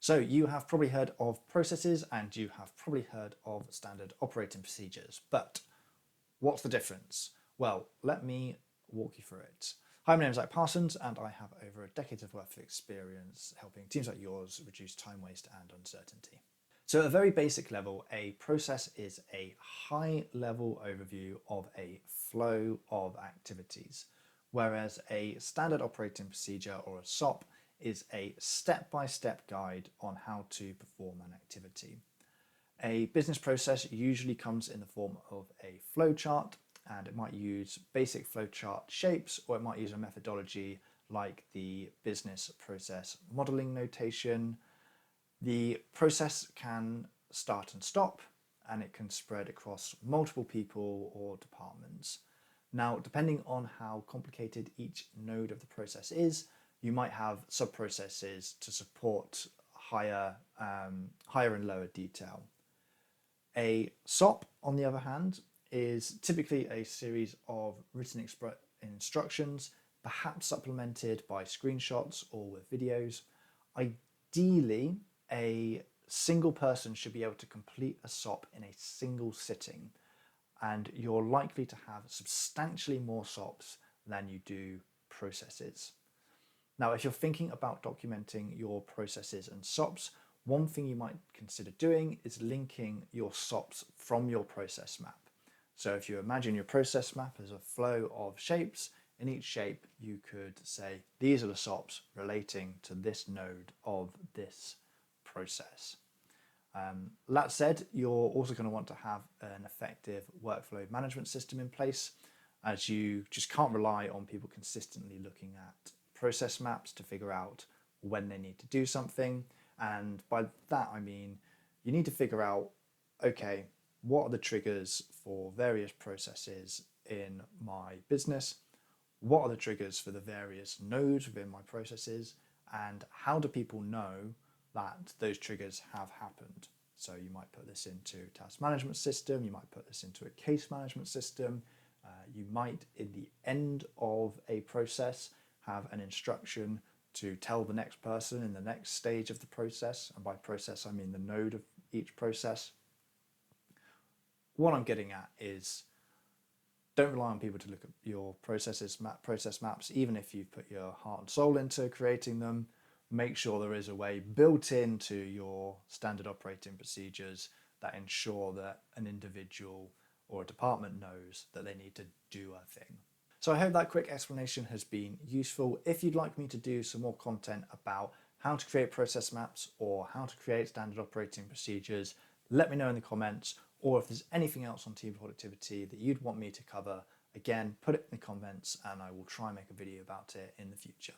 So you have probably heard of processes and you have probably heard of standard operating procedures, but what's the difference? Well, let me walk you through it. Hi, my name is Zach Parsons and I have over a decade of worth of experience helping teams like yours reduce time waste and uncertainty. So at a very basic level, a process is a high-level overview of a flow of activities, whereas a standard operating procedure or a SOP is a step-by-step guide on how to perform an activity. A business process usually comes in the form of a flowchart, and it might use basic flowchart shapes, or it might use a methodology like the business process modeling notation. The process can start and stop, and it can spread across multiple people or departments. Now, depending on how complicated each node of the process is, you might have sub-processes to support higher and lower detail. A SOP, on the other hand, is typically a series of written instructions, perhaps supplemented by screenshots or with videos. Ideally, a single person should be able to complete a SOP in a single sitting, and you're likely to have substantially more SOPs than you do processes. Now, if you're thinking about documenting your processes and SOPs, one thing you might consider doing is linking your SOPs from your process map. So if you imagine your process map as a flow of shapes, in each shape you could say, these are the SOPs relating to this node of this process. That said, you're also going to want to have an effective workflow management system in place, as you just can't rely on people consistently looking at process maps to figure out when they need to do something. And by that I mean you need to figure out, okay, what are the triggers for various processes in my business? What are the triggers for the various nodes within my processes? And how do people know that those triggers have happened? So you might put this into a task management system, you might put this into a case management system, you might, in the end of a process, have an instruction to tell the next person in the next stage of the process, and by process I mean the node of each process. What I'm getting at is, don't rely on people to look at your process maps, even if you've put your heart and soul into creating them. Make sure there is a way built into your standard operating procedures that ensure that an individual or a department knows that they need to do a thing. So I hope that quick explanation has been useful. If you'd like me to do some more content about how to create process maps or how to create standard operating procedures, let me know in the comments, or if there's anything else on team productivity that you'd want me to cover, again, put it in the comments and I will try and make a video about it in the future.